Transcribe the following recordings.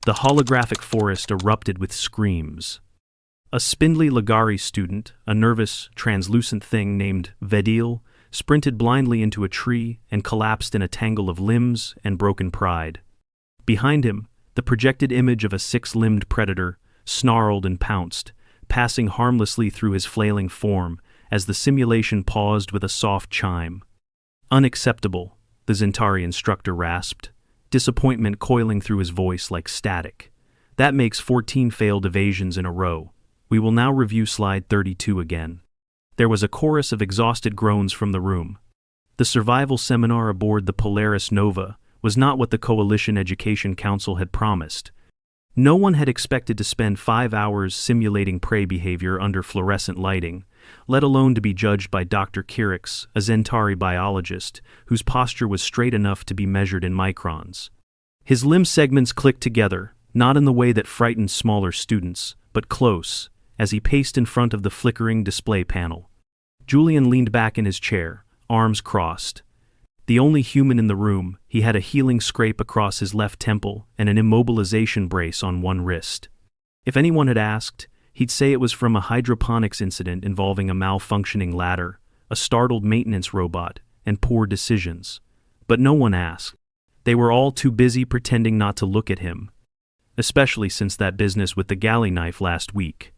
The holographic forest erupted with screams. A spindly Ligari student, a nervous, translucent thing named Vedil, sprinted blindly into a tree and collapsed in a tangle of limbs and broken pride. Behind him, the projected image of a six-limbed predator snarled and pounced, passing harmlessly through his flailing form as the simulation paused with a soft chime. "Unacceptable," the Zentari instructor rasped, disappointment coiling through his voice like static. "That makes 14 failed evasions in a row. We will now review slide 32 again." There was a chorus of exhausted groans from the room. The survival seminar aboard the Polaris Nova was not what the Coalition Education Council had promised. No one had expected to spend 5 hours simulating prey behavior under fluorescent lighting, let alone to be judged by Dr. Kirix, a Zentari biologist, whose posture was straight enough to be measured in microns. His limb segments clicked together, not in the way that frightened smaller students, but close, as he paced in front of the flickering display panel. Julian leaned back in his chair, arms crossed. The only human in the room, he had a healing scrape across his left temple and an immobilization brace on one wrist. If anyone had asked, he'd say it was from a hydroponics incident involving a malfunctioning ladder, a startled maintenance robot, and poor decisions. But no one asked. They were all too busy pretending not to look at him, especially since that business with the galley knife last week.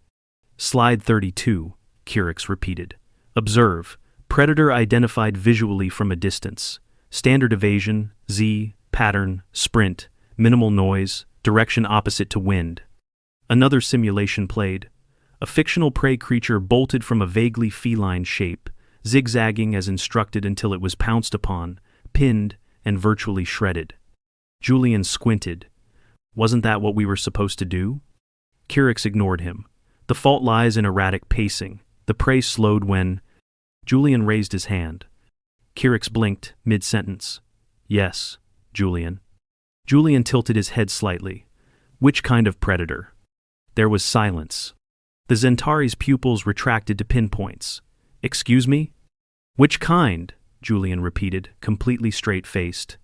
"Slide 32, Kirix repeated. "Observe. Predator identified visually from a distance. Standard evasion, Z, pattern, sprint, minimal noise, direction opposite to wind." Another simulation played. A fictional prey creature bolted from a vaguely feline shape, zigzagging as instructed until it was pounced upon, pinned, and virtually shredded. Julian squinted. Wasn't that what we were supposed to do? Kirix ignored him. The fault lies in erratic pacing. The prey slowed when... Julian raised his hand. Kirix blinked, mid-sentence. "Yes, Julian." Julian tilted his head slightly. "Which kind of predator?" There was silence. The Zentari's pupils retracted to pinpoints. "Excuse me?" "Which kind?" Julian repeated, completely straight-faced.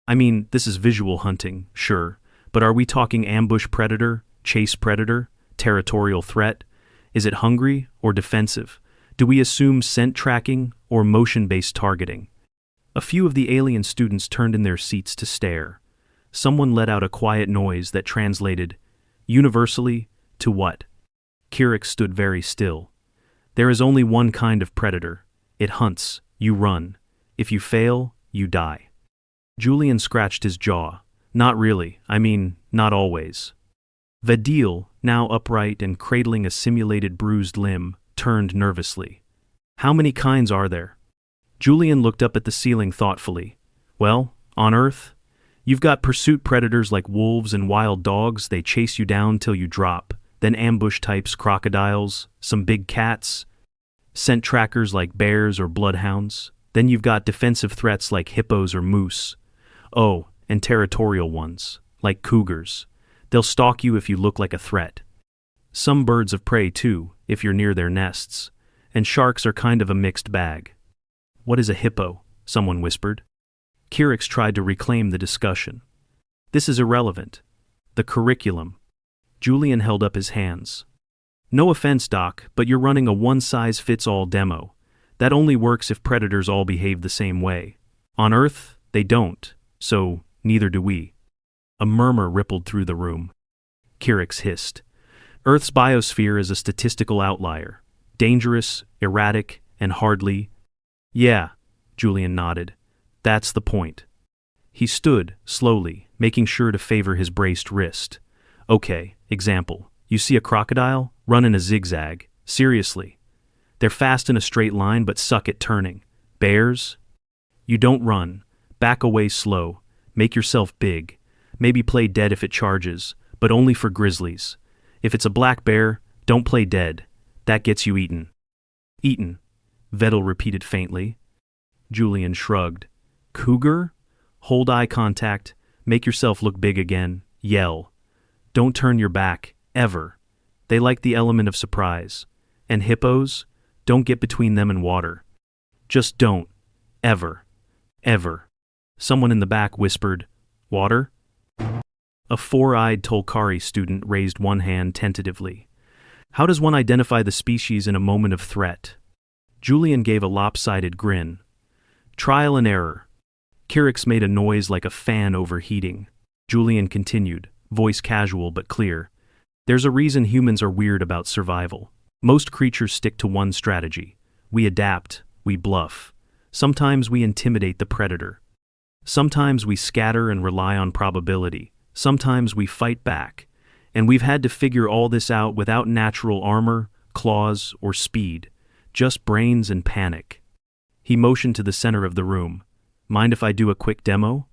"I mean, this is visual hunting, sure, but are we talking ambush predator, chase predator, territorial threat? Is it hungry or defensive? Do we assume scent tracking or motion-based targeting?" A few of the alien students turned in their seats to stare. Someone let out a quiet noise that translated, universally, to what? Kirix stood very still. "There is only one kind of predator. It hunts, you run. If you fail, you die." Julian scratched his jaw. "Not really, I mean, not always." Vedil, now upright and cradling a simulated bruised limb, turned nervously. "How many kinds are there?" Julian looked up at the ceiling thoughtfully. "Well, on Earth, you've got pursuit predators like wolves and wild dogs. They chase you down till you drop. Then ambush types, crocodiles, some big cats, scent trackers like bears or bloodhounds. Then you've got defensive threats like hippos or moose. Oh, and territorial ones, like cougars. They'll stalk you if you look like a threat. Some birds of prey too, if you're near their nests. And sharks are kind of a mixed bag." "What is a hippo?" someone whispered. Kirix tried to reclaim the discussion. "This is irrelevant. The curriculum." Julian held up his hands. "No offense, Doc, but you're running a one-size-fits-all demo. That only works if predators all behave the same way. On Earth, they don't, so neither do we." A murmur rippled through the room. Kirix hissed. "Earth's biosphere is a statistical outlier. Dangerous, erratic, and hardly—" "Yeah," Julian nodded. "That's the point." He stood, slowly, making sure to favor his braced wrist. "Okay, example. You see a crocodile? Run in a zigzag. Seriously. They're fast in a straight line but suck at turning. Bears? You don't run. Back away slow. Make yourself big. Maybe play dead if it charges, but only for grizzlies. If it's a black bear, don't play dead. That gets you eaten." "Eaten," Vedel repeated faintly. Julian shrugged. "Cougar? Hold eye contact. Make yourself look big again. Yell. Don't turn your back, ever. They like the element of surprise. And hippos? Don't get between them and water. Just don't. Ever. Ever." Someone in the back whispered, "Water?" A four-eyed Tolkari student raised one hand tentatively. How does one identify the species in a moment of threat? Julian gave a lopsided grin. Trial and error. Kirix made a noise like a fan overheating. Julian continued, voice casual but clear. There's a reason humans are weird about survival. Most creatures stick to one strategy. We adapt, we bluff. Sometimes we intimidate the predator. Sometimes we scatter and rely on probability. Sometimes we fight back. And we've had to figure all this out without natural armor, claws, or speed. Just brains and panic. He motioned to the center of the room. Mind if I do a quick demo?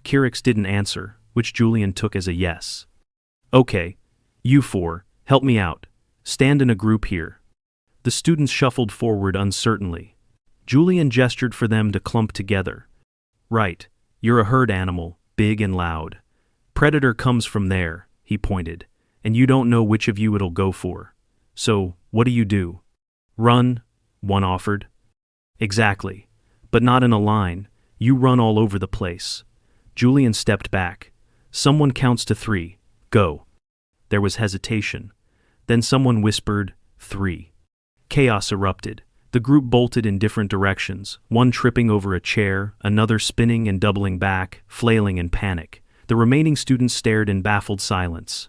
Kirix didn't answer, which Julian took as a yes. Okay, you four, help me out. Stand in a group here. The students shuffled forward uncertainly. Julian gestured for them to clump together. Right, you're a herd animal, big and loud. Predator comes from there, he pointed, and you don't know which of you it'll go for. So, what do? Run, one offered. Exactly, but not in a line. You run all over the place. Julian stepped back. Someone counts to 3. Go. There was hesitation. Then someone whispered, 3. Chaos erupted. The group bolted in different directions, one tripping over a chair, another spinning and doubling back, flailing in panic. The remaining students stared in baffled silence.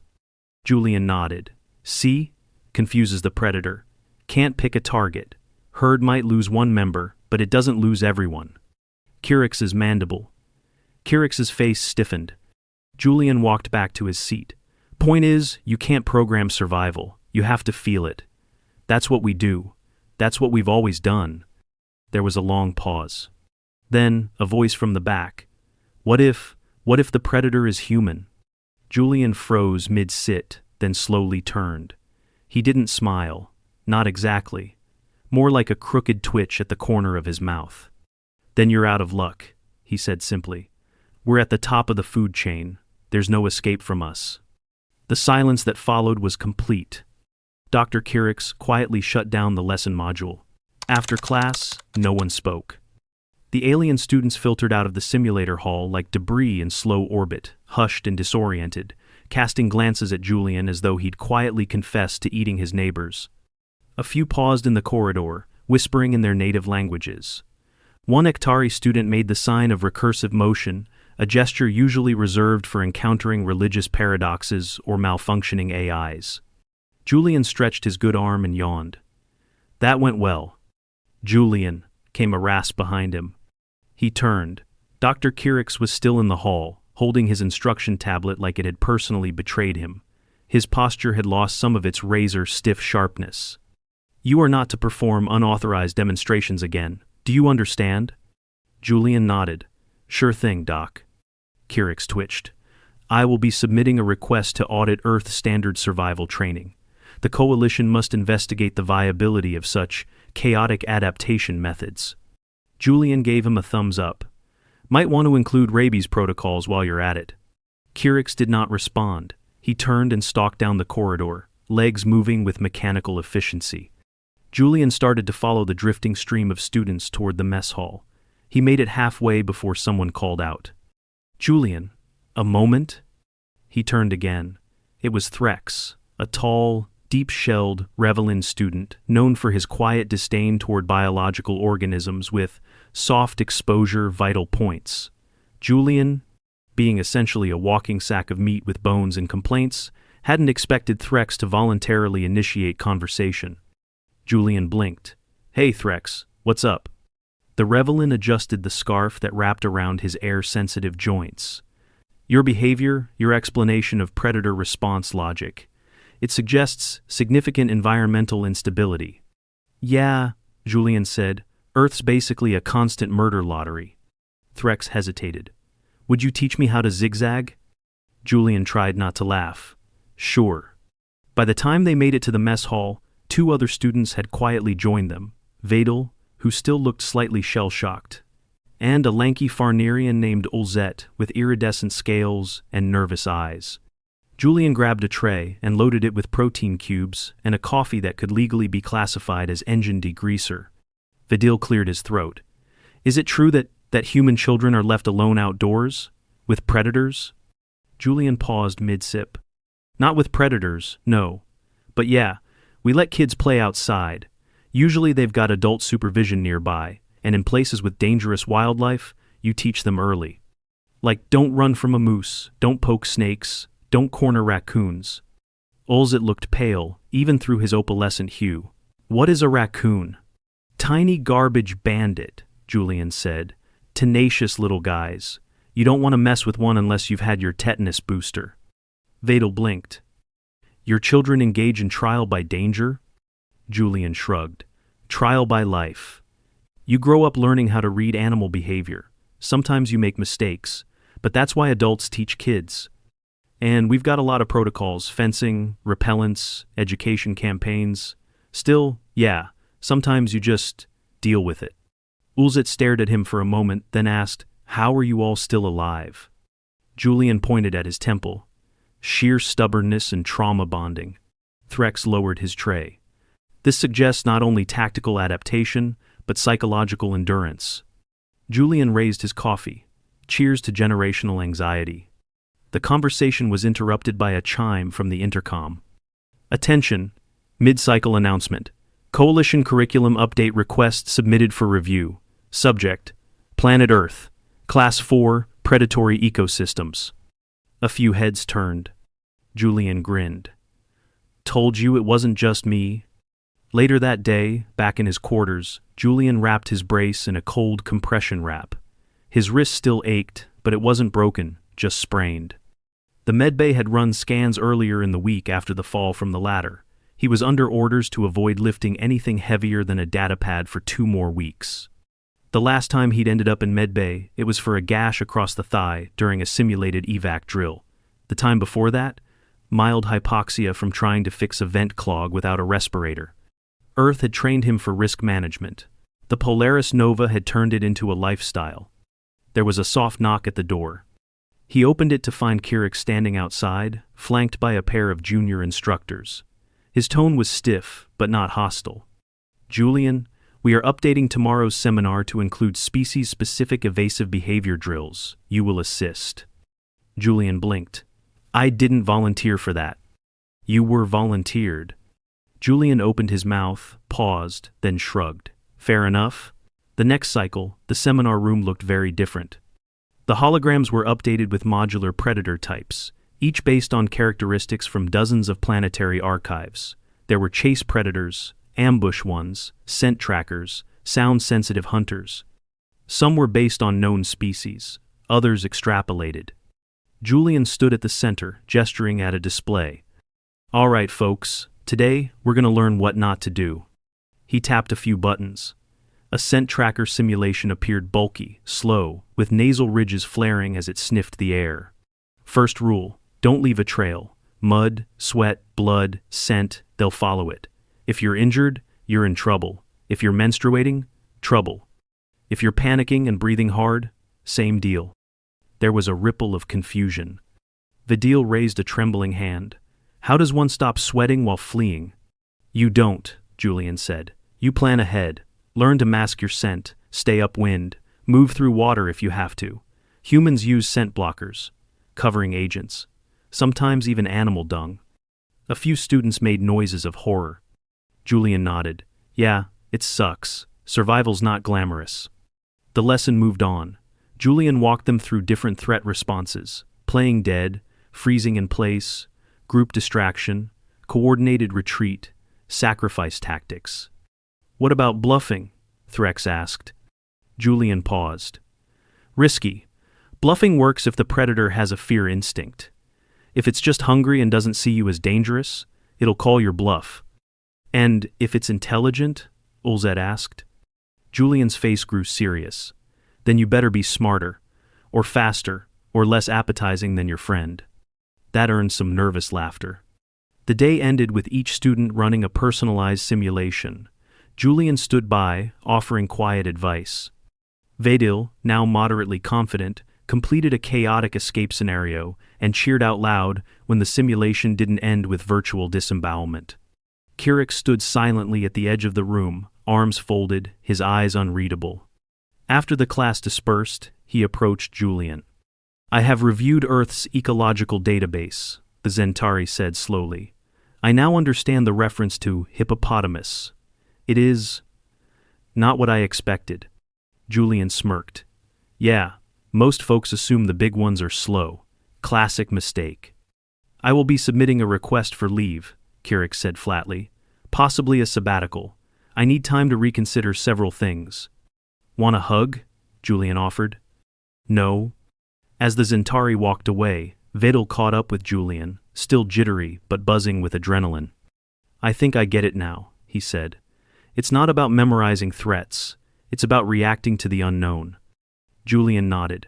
Julian nodded. See? Confuses the predator. Can't pick a target. Herd might lose one member, but it doesn't lose everyone. Kirix's mandible. Kirix's face stiffened. Julian walked back to his seat. Point is, you can't program survival. You have to feel it. That's what we do. That's what we've always done. There was a long pause. Then, a voice from the back. What if the predator is human? Julian froze mid-sit, then slowly turned. He didn't smile. Not exactly. More like a crooked twitch at the corner of his mouth. Then you're out of luck, he said simply. We're at the top of the food chain. There's no escape from us. The silence that followed was complete. Dr. Kirix quietly shut down the lesson module. After class, no one spoke. The alien students filtered out of the simulator hall like debris in slow orbit, hushed and disoriented, casting glances at Julian as though he'd quietly confessed to eating his neighbors. A few paused in the corridor, whispering in their native languages. One Ektari student made the sign of recursive motion, a gesture usually reserved for encountering religious paradoxes or malfunctioning AIs. Julian stretched his good arm and yawned. That went well. Julian, came a rasp behind him. He turned. Dr. Kirix was still in the hall, holding his instruction tablet like it had personally betrayed him. His posture had lost some of its razor-stiff sharpness. You are not to perform unauthorized demonstrations again. Do you understand? Julian nodded. Sure thing, Doc. Kirix twitched. I will be submitting a request to audit Earth standard survival training. The Coalition must investigate the viability of such chaotic adaptation methods. Julian gave him a thumbs up. Might want to include rabies protocols while you're at it. Kirix did not respond. He turned and stalked down the corridor, legs moving with mechanical efficiency. Julian started to follow the drifting stream of students toward the mess hall. He made it halfway before someone called out. Julian, a moment? He turned again. It was Threx, a tall, deep-shelled Revelin student, known for his quiet disdain toward biological organisms with soft exposure vital points. Julian, being essentially a walking sack of meat with bones and complaints, hadn't expected Threx to voluntarily initiate conversation. Julian blinked. Hey, Threx, what's up? The Revelin adjusted the scarf that wrapped around his air-sensitive joints. Your behavior, your explanation of predator response logic. It suggests significant environmental instability. Yeah, Julian said, Earth's basically a constant murder lottery. Threx hesitated. Would you teach me how to zigzag? Julian tried not to laugh. Sure. By the time they made it to the mess hall, 2 other students had quietly joined them, Vadel, who still looked slightly shell-shocked, and a lanky Farnerian named Ulzet with iridescent scales and nervous eyes. Julian grabbed a tray and loaded it with protein cubes and a coffee that could legally be classified as engine degreaser. Vadil cleared his throat. Is it true that human children are left alone outdoors? With predators? Julian paused mid-sip. Not with predators, no. But yeah, we let kids play outside. Usually they've got adult supervision nearby, and in places with dangerous wildlife, you teach them early. Like, don't run from a moose, don't poke snakes, don't corner raccoons. Ulzit looked pale, even through his opalescent hue. What is a raccoon? Tiny garbage bandit, Julian said. Tenacious little guys. You don't want to mess with one unless you've had your tetanus booster. Vadil blinked. Your children engage in trial by danger? Julian shrugged. Trial by life. You grow up learning how to read animal behavior. Sometimes you make mistakes, but that's why adults teach kids. And we've got a lot of protocols, fencing, repellents, education campaigns. Still, yeah, sometimes you just deal with it. Ulzit stared at him for a moment, then asked, How are you all still alive? Julian pointed at his temple. Sheer stubbornness and trauma bonding. Threx lowered his tray. This suggests not only tactical adaptation, but psychological endurance. Julian raised his coffee. Cheers to generational anxiety. The conversation was interrupted by a chime from the intercom. Attention! Mid-cycle announcement. Coalition curriculum update request submitted for review. Subject: Planet Earth. Class 4, Predatory Ecosystems. A few heads turned. Julian grinned. Told you it wasn't just me. Later that day, back in his quarters, Julian wrapped his brace in a cold compression wrap. His wrist still ached, but it wasn't broken, just sprained. The medbay had run scans earlier in the week after the fall from the ladder. He was under orders to avoid lifting anything heavier than a datapad for 2 more weeks. The last time he'd ended up in medbay, it was for a gash across the thigh during a simulated evac drill. The time before that, mild hypoxia from trying to fix a vent clog without a respirator. Earth had trained him for risk management. The Polaris Nova had turned it into a lifestyle. There was a soft knock at the door. He opened it to find Kirik standing outside, flanked by a pair of junior instructors. His tone was stiff, but not hostile. Julian, we are updating tomorrow's seminar to include species-specific evasive behavior drills. You will assist. Julian blinked. I didn't volunteer for that. You were volunteered. Julian opened his mouth, paused, then shrugged. Fair enough. The next cycle, the seminar room looked very different. The holograms were updated with modular predator types, each based on characteristics from dozens of planetary archives. There were chase predators, ambush ones, scent trackers, sound-sensitive hunters. Some were based on known species, others extrapolated. Julian stood at the center, gesturing at a display. All right, folks, today we're going to learn what not to do. He tapped a few buttons. A scent tracker simulation appeared bulky, slow, with nasal ridges flaring as it sniffed the air. First rule, don't leave a trail. Mud, sweat, blood, scent, they'll follow it. If you're injured, you're in trouble. If you're menstruating, trouble. If you're panicking and breathing hard, same deal. There was a ripple of confusion. Vadil raised a trembling hand. How does one stop sweating while fleeing? You don't, Julian said. You plan ahead. Learn to mask your scent, stay upwind, move through water if you have to. Humans use scent blockers, covering agents, sometimes even animal dung. A few students made noises of horror. Julian nodded. Yeah, it sucks. Survival's not glamorous. The lesson moved on. Julian walked them through different threat responses: playing dead, freezing in place, group distraction, coordinated retreat, sacrifice tactics. What about bluffing? Threx asked. Julian paused. Risky. Bluffing works if the predator has a fear instinct. If it's just hungry and doesn't see you as dangerous, it'll call your bluff. And if it's intelligent? Ulzet asked. Julian's face grew serious. Then you better be smarter, or faster, or less appetizing than your friend. That earned some nervous laughter. The day ended with each student running a personalized simulation. Julian stood by, offering quiet advice. Vadil, now moderately confident, completed a chaotic escape scenario and cheered out loud when the simulation didn't end with virtual disembowelment. Kirik stood silently at the edge of the room, arms folded, his eyes unreadable. After the class dispersed, he approached Julian. I have reviewed Earth's ecological database, the Zentari said slowly. I now understand the reference to hippopotamus. It is not what I expected. Julian smirked. Yeah, most folks assume the big ones are slow. Classic mistake. I will be submitting a request for leave, Kirik said flatly. Possibly a sabbatical. I need time to reconsider several things. Want a hug? Julian offered. No. As the Zentari walked away, Vedal caught up with Julian, still jittery but buzzing with adrenaline. I think I get it now, he said. It's not about memorizing threats. It's about reacting to the unknown. Julian nodded.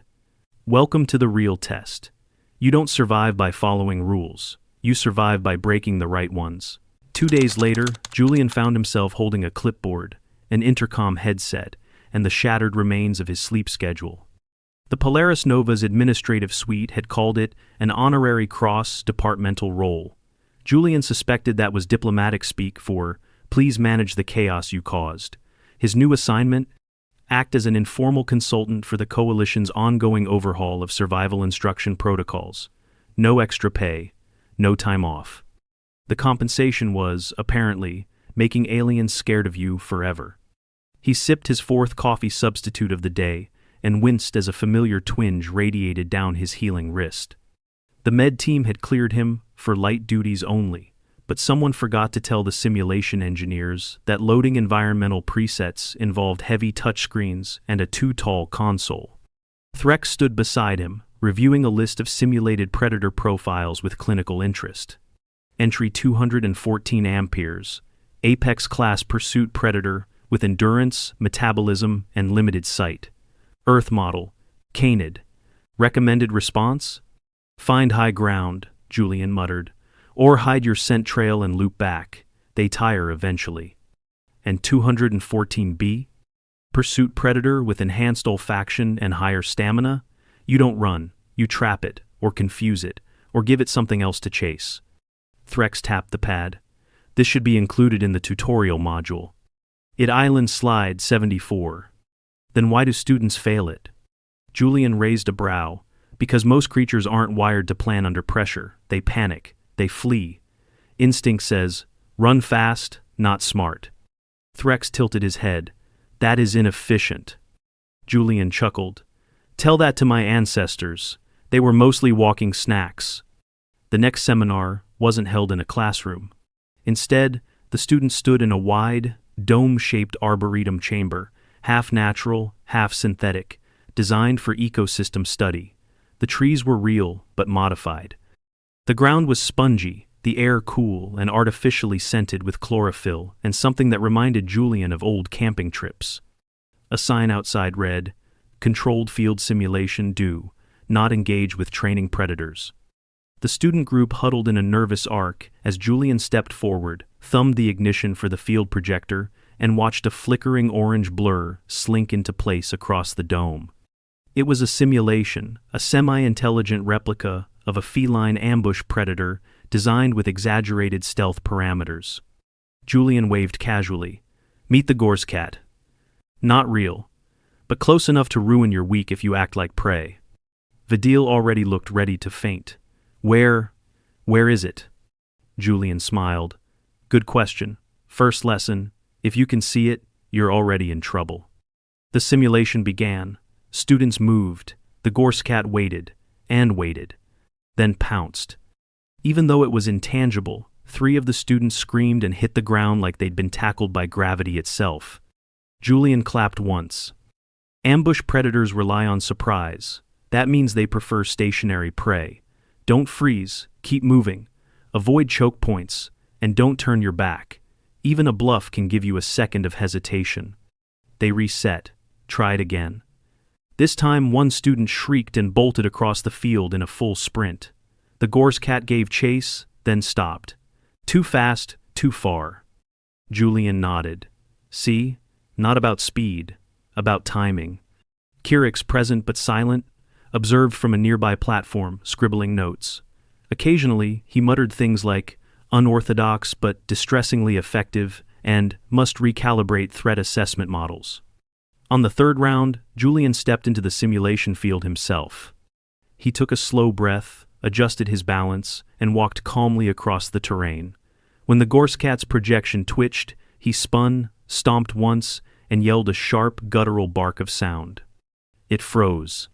Welcome to the real test. You don't survive by following rules. You survive by breaking the right ones. 2 days later, Julian found himself holding a clipboard, an intercom headset, and the shattered remains of his sleep schedule. The Polaris Nova's administrative suite had called it an honorary cross-departmental role. Julian suspected that was diplomatic speak for, please manage the chaos you caused. His new assignment? Act as an informal consultant for the Coalition's ongoing overhaul of survival instruction protocols. No extra pay, no time off. The compensation was, apparently, making aliens scared of you forever. He sipped his fourth coffee substitute of the day and winced as a familiar twinge radiated down his healing wrist. The med team had cleared him for light duties only, but someone forgot to tell the simulation engineers that loading environmental presets involved heavy touchscreens and a too-tall console. Threx stood beside him, reviewing a list of simulated predator profiles with clinical interest. Entry 214 amperes, Apex-class pursuit predator with endurance, metabolism, and limited sight. Earth model, Canid. Recommended response? Find high ground, Julian muttered. Or hide your scent trail and loop back. They tire eventually. And 214B? Pursuit predator with enhanced olfaction and higher stamina? You don't run, you trap it, or confuse it, or give it something else to chase. Threx tapped the pad. This should be included in the tutorial module. It Island Slide 74. Then why do students fail it? Julian raised a brow. Because most creatures aren't wired to plan under pressure. They panic. They flee. Instinct says, run fast, not smart. Threx tilted his head. That is inefficient. Julian chuckled. Tell that to my ancestors. They were mostly walking snacks. The next seminar wasn't held in a classroom. Instead, the students stood in a wide, dome-shaped arboretum chamber, half natural, half synthetic, designed for ecosystem study. The trees were real, but modified. The ground was spongy, the air cool and artificially scented with chlorophyll and something that reminded Julian of old camping trips. A sign outside read, Controlled Field Simulation Do Not Engage with Training Predators. The student group huddled in a nervous arc as Julian stepped forward, thumbed the ignition for the field projector, and watched a flickering orange blur slink into place across the dome. It was a simulation, a semi-intelligent replica of a feline ambush predator designed with exaggerated stealth parameters. Julian waved casually. Meet the Gorse cat. Not real, but close enough to ruin your week if you act like prey. Vedal already looked ready to faint. Where is it? Julian smiled. Good question. First lesson, if you can see it, you're already in trouble. The simulation began. Students moved. The Gorse cat waited, and waited, then pounced. Even though it was intangible, 3 of the students screamed and hit the ground like they'd been tackled by gravity itself. Julian clapped once. Ambush predators rely on surprise. That means they prefer stationary prey. Don't freeze, keep moving. Avoid choke points, and don't turn your back. Even a bluff can give you a second of hesitation. They reset, tried again. This time, one student shrieked and bolted across the field in a full sprint. The Gorse cat gave chase, then stopped. Too fast, too far. Julian nodded. See? Not about speed, about timing. Kirix, present but silent, observed from a nearby platform, scribbling notes. Occasionally, he muttered things like, unorthodox but distressingly effective, and must recalibrate threat assessment models. On the third round, Julian stepped into the simulation field himself. He took a slow breath, adjusted his balance, and walked calmly across the terrain. When the Gorskat's projection twitched, he spun, stomped once, and yelled a sharp, guttural bark of sound. It froze.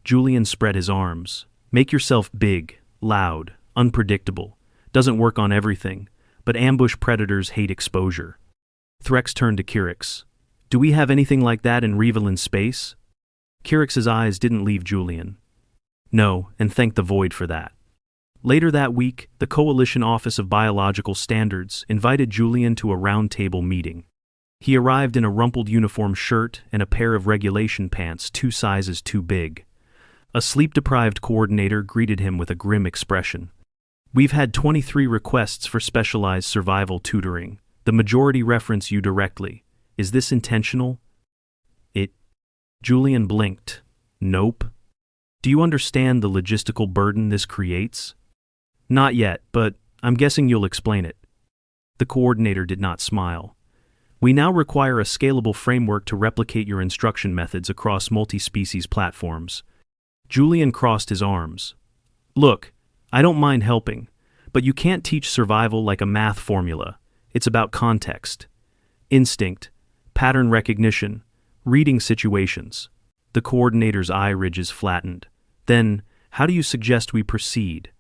Julian spread his arms. Make yourself big, loud, unpredictable. Doesn't work on everything, but ambush predators hate exposure. Threx turned to Kirix. Do we have anything like that in Revelan space? Kirix's eyes didn't leave Julian. No, and thank the void for that. Later that week, the Coalition Office of Biological Standards invited Julian to a round-table meeting. He arrived in a rumpled uniform shirt and a pair of regulation pants 2 sizes too big. A sleep-deprived coordinator greeted him with a grim expression. We've had 23 requests for specialized survival tutoring. The majority reference you directly. Is this intentional? Julian blinked. Nope. Do you understand the logistical burden this creates? Not yet, but I'm guessing you'll explain it. The coordinator did not smile. We now require a scalable framework to replicate your instruction methods across multi-species platforms. Julian crossed his arms. Look, I don't mind helping, but you can't teach survival like a math formula. It's about context, instinct, pattern recognition, reading situations. The coordinator's eye ridges flattened. Then, how do you suggest we proceed?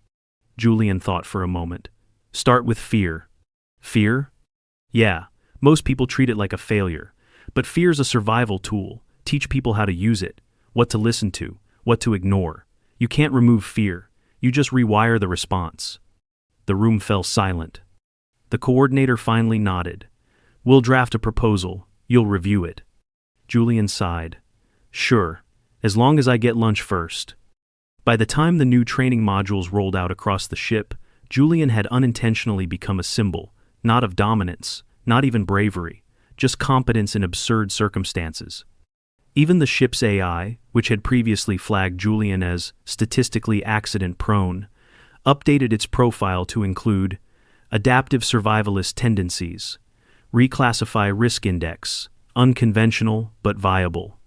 Julian thought for a moment. Start with fear. Fear? Yeah, most people treat it like a failure. But fear's a survival tool. Teach people how to use it, what to listen to, what to ignore. You can't remove fear. You just rewire the response. The room fell silent. The coordinator finally nodded. We'll draft a proposal. You'll review it. Julian sighed. Sure, as long as I get lunch first. By the time the new training modules rolled out across the ship, Julian had unintentionally become a symbol, not of dominance, not even bravery, just competence in absurd circumstances. Even the ship's AI, which had previously flagged Julian as statistically accident-prone, updated its profile to include adaptive survivalist tendencies, reclassify risk index, unconventional but viable.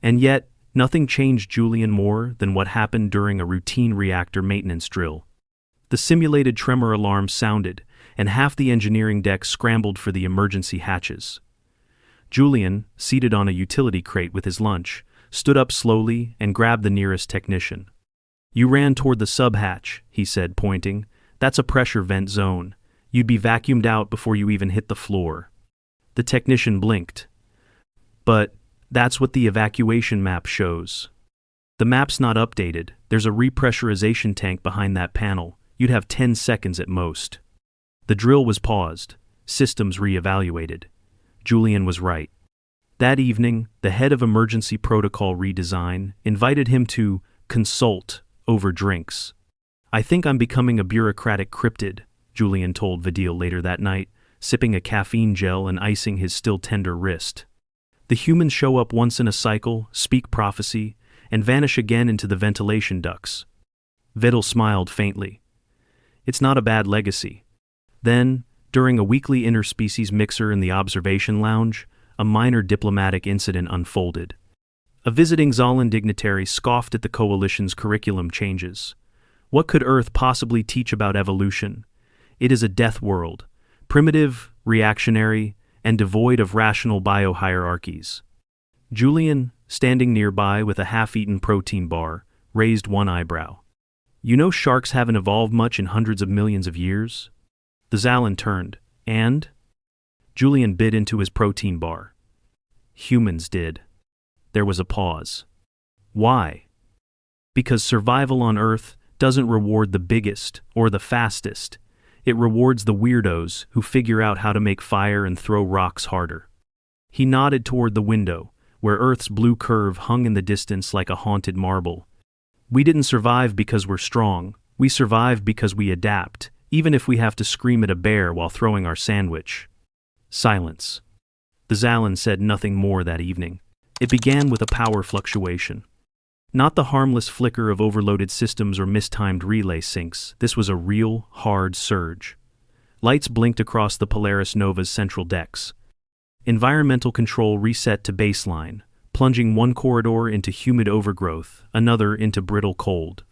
And yet, nothing changed Julian more than what happened during a routine reactor maintenance drill. The simulated tremor alarm sounded, and half the engineering deck scrambled for the emergency hatches. Julian, seated on a utility crate with his lunch, stood up slowly and grabbed the nearest technician. You ran toward the sub-hatch, he said, pointing. That's a pressure vent zone. You'd be vacuumed out before you even hit the floor. The technician blinked. But that's what the evacuation map shows. The map's not updated. There's a repressurization tank behind that panel. You'd have 10 seconds at most. The drill was paused. Systems re-evaluated. Julian was right. That evening, the head of emergency protocol redesign invited him to consult over drinks. I think I'm becoming a bureaucratic cryptid, Julian told Vadil later that night, sipping a caffeine gel and icing his still tender wrist. The humans show up once in a cycle, speak prophecy, and vanish again into the ventilation ducts. Vedel smiled faintly. It's not a bad legacy. Then, during a weekly interspecies mixer in the observation lounge, a minor diplomatic incident unfolded. A visiting Zolan dignitary scoffed at the Coalition's curriculum changes. What could Earth possibly teach about evolution? It is a death world, primitive, reactionary, and devoid of rational biohierarchies. Julian, standing nearby with a half-eaten protein bar, raised one eyebrow. You know sharks haven't evolved much in hundreds of millions of years? The Zalan turned. And? Julian bit into his protein bar. Humans did. There was a pause. Why? Because survival on Earth doesn't reward the biggest or the fastest. It rewards the weirdos who figure out how to make fire and throw rocks harder. He nodded toward the window, where Earth's blue curve hung in the distance like a haunted marble. We didn't survive because we're strong. We survive because we adapt, even if we have to scream at a bear while throwing our sandwich. Silence. The Zalan said nothing more that evening. It began with a power fluctuation. Not the harmless flicker of overloaded systems or mistimed relay syncs. This was a real, hard surge. Lights blinked across the Polaris Nova's central decks. Environmental control reset to baseline. plunging one corridor into humid overgrowth, another into brittle cold.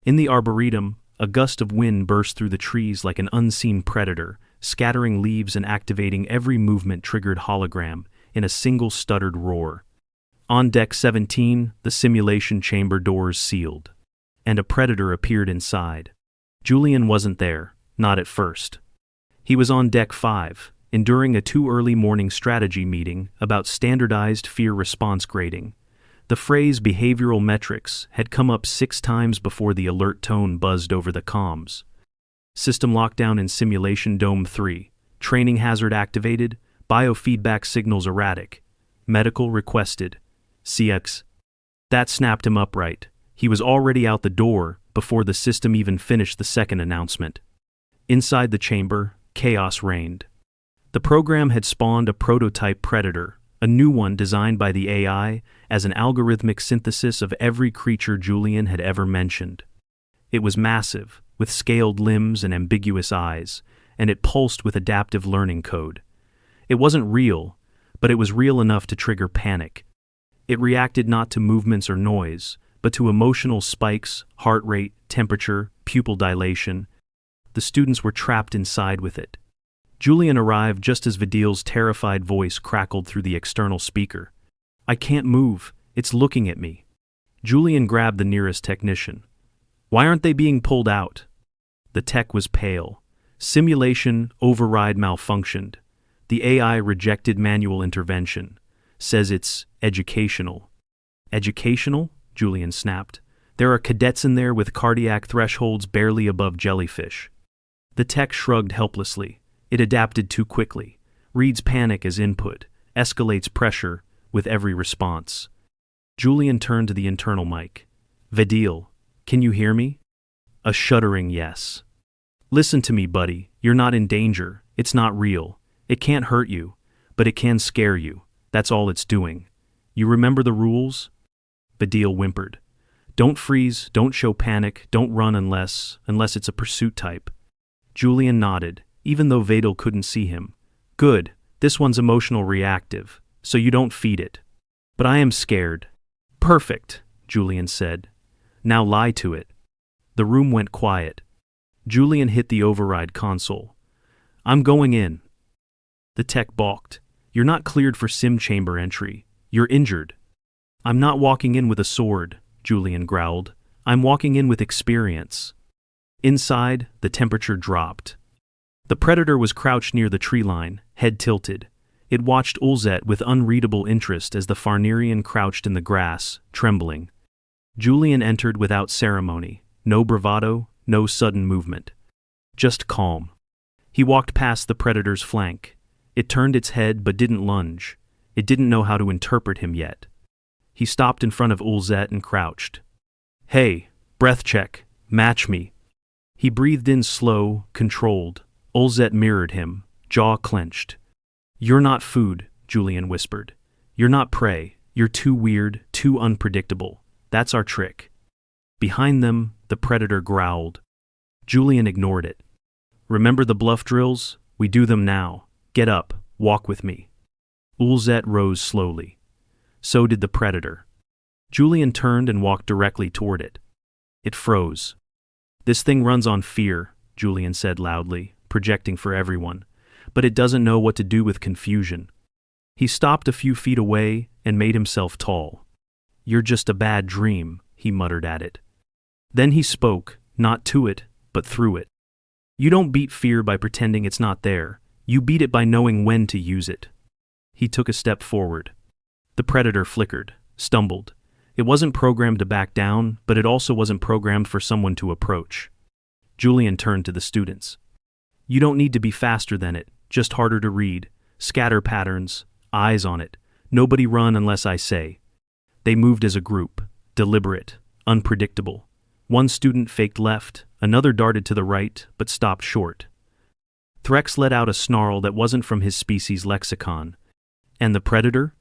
In the arboretum, a gust of wind burst through the trees like an unseen predator, scattering leaves and activating every movement-triggered hologram in a single stuttered roar. On deck 17, the simulation chamber doors sealed, and a predator appeared inside. Julian wasn't there, not at first. He was on deck 5, enduring a too-early morning strategy meeting about standardized fear response grading. The phrase behavioral metrics had come up 6 times before the alert tone buzzed over the comms. System lockdown in Simulation Dome 3. Training hazard activated. Biofeedback signals erratic. Medical requested. CX. That snapped him upright. He was already out the door before the system even finished the second announcement. Inside the chamber, chaos reigned. The program had spawned a prototype predator, a new one designed by the AI as an algorithmic synthesis of every creature Julian had ever mentioned. It was massive, with scaled limbs and ambiguous eyes, and it pulsed with adaptive learning code. It wasn't real, but it was real enough to trigger panic. It reacted not to movements or noise, but to emotional spikes, heart rate, temperature, pupil dilation. The students were trapped inside with it. Julian arrived just as Vidil's terrified voice crackled through the external speaker. "I can't move, it's looking at me." Julian grabbed the nearest technician. "Why aren't they being pulled out?" The tech was pale. Simulation override malfunctioned. The AI rejected manual intervention. Says it's educational. Educational? Julian snapped. There are cadets in there with cardiac thresholds barely above jellyfish. The tech shrugged helplessly. It adapted too quickly. Reads panic as input. Escalates pressure with every response. Julian turned to the internal mic. "Vidil, can you hear me?" A shuddering yes. "Listen to me, buddy. You're not in danger. It's not real. It can't hurt you, but it can scare you. That's all it's doing. You remember the rules?" Vidil whimpered. "Don't freeze, don't show panic, don't run unless it's a pursuit type." Julian nodded, even though Vidil couldn't see him. "Good, this one's emotional reactive, so you don't feed it. But I am scared." "Perfect," Julian said. "Now lie to it." The room went quiet. Julian hit the override console. "I'm going in." The tech balked. "You're not cleared for sim chamber entry. You're injured." "I'm not walking in with a sword," Julian growled. "I'm walking in with experience." Inside, the temperature dropped. The predator was crouched near the tree line, head tilted. It watched Ulzet with unreadable interest as the Farnerian crouched in the grass, trembling. Julian entered without ceremony. No bravado, no sudden movement. Just calm. He walked past the predator's flank. It turned its head but didn't lunge. It didn't know how to interpret him yet. He stopped in front of Ulzet and crouched. "Hey, breath check, match me." He breathed in slow, controlled. Ulzet mirrored him, jaw clenched. "You're not food," Julian whispered. "You're not prey. You're too weird, too unpredictable. That's our trick." Behind them, the predator growled. Julian ignored it. "Remember the bluff drills? We do them now. Get up, walk with me." Ulzet rose slowly. So did the predator. Julian turned and walked directly toward it. It froze. "This thing runs on fear," Julian said loudly, projecting for everyone, "but it doesn't know what to do with confusion." He stopped a few feet away and made himself tall. "You're just a bad dream," he muttered at it. Then he spoke, not to it, but through it. "You don't beat fear by pretending it's not there. You beat it by knowing when to use it." He took a step forward. The predator flickered, stumbled. It wasn't programmed to back down, but it also wasn't programmed for someone to approach. Julian turned to the students. "You don't need to be faster than it, just harder to read. Scatter patterns, eyes on it. Nobody run unless I say." They moved as a group, deliberate, unpredictable. One student faked left, another darted to the right, but stopped short. Threx let out a snarl that wasn't from his species' lexicon. And the predator?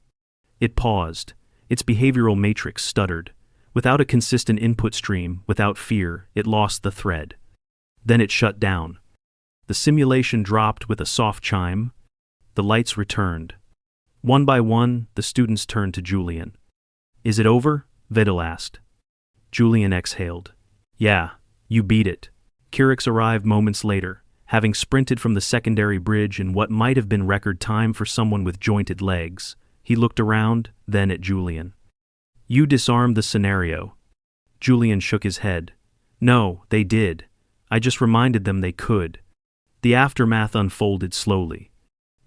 It paused. Its behavioral matrix stuttered. Without a consistent input stream, without fear, it lost the thread. Then it shut down. The simulation dropped with a soft chime. The lights returned. One by one, the students turned to Julian. Is it over? Vidal asked. Julian exhaled. Yeah, you beat it. Kirix arrived moments later, having sprinted from the secondary bridge in what might have been record time for someone with jointed legs. He looked around, then at Julian. You disarmed the scenario. Julian shook his head. No, they did. I just reminded them they could. The aftermath unfolded slowly.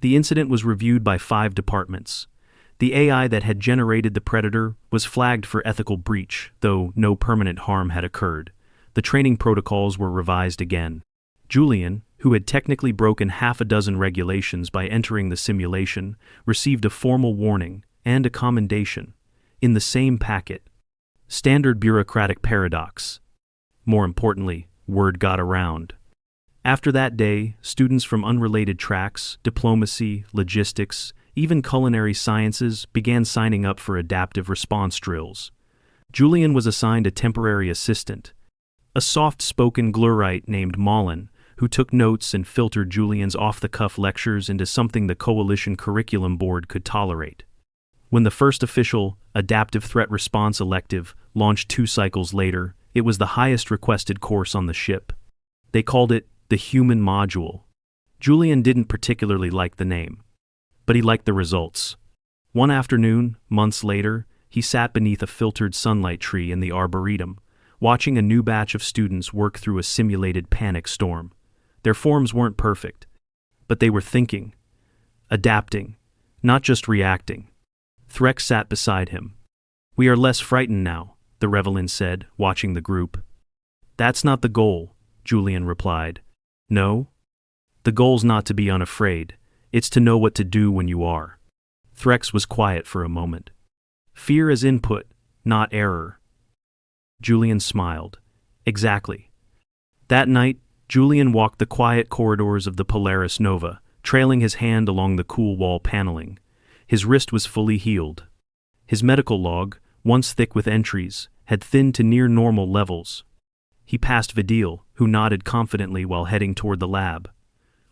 The incident was reviewed by 5 departments. The AI that had generated the predator was flagged for ethical breach, though no permanent harm had occurred. The training protocols were revised again. Julian, who had technically broken half a dozen regulations by entering the simulation, received a formal warning and a commendation in the same packet. Standard bureaucratic paradox. More importantly, word got around. After that day, students from unrelated tracks, diplomacy, logistics, even culinary sciences began signing up for adaptive response drills. Julian was assigned a temporary assistant, a soft-spoken glurite named Malin, who took notes and filtered Julian's off-the-cuff lectures into something the Coalition Curriculum Board could tolerate. When the first official Adaptive Threat Response elective launched 2 cycles later, it was the highest requested course on the ship. They called it the Human Module. Julian didn't particularly like the name, but he liked the results. One afternoon, months later, he sat beneath a filtered sunlight tree in the Arboretum, watching a new batch of students work through a simulated panic storm. Their forms weren't perfect, but they were thinking, adapting, not just reacting. Threx sat beside him. We are less frightened now, the Revelin said, watching the group. That's not the goal, Julian replied. No? The goal's not to be unafraid, it's to know what to do when you are. Threx was quiet for a moment. Fear as input, not error. Julian smiled. Exactly. That night, Julian walked the quiet corridors of the Polaris Nova, trailing his hand along the cool wall paneling. His wrist was fully healed. His medical log, once thick with entries, had thinned to near normal levels. He passed Vidal, who nodded confidently while heading toward the lab.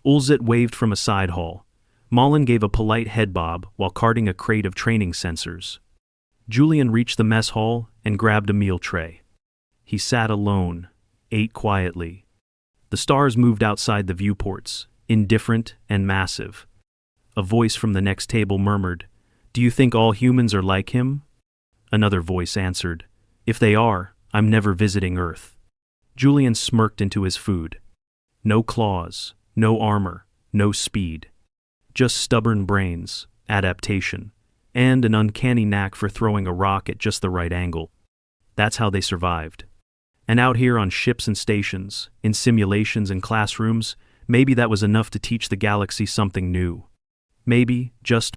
Ulzit waved from a side hall. Malin gave a polite head bob while carting a crate of training sensors. Julian reached the mess hall and grabbed a meal tray. He sat alone, ate quietly. The stars moved outside the viewports, indifferent and massive. A voice from the next table murmured, "Do you think all humans are like him?" Another voice answered, "If they are, I'm never visiting Earth." Julian smirked into his food. No claws, no armor, no speed. Just stubborn brains, adaptation, and an uncanny knack for throwing a rock at just the right angle. That's how they survived. And out here on ships and stations, in simulations and classrooms, maybe that was enough to teach the galaxy something new. Maybe, just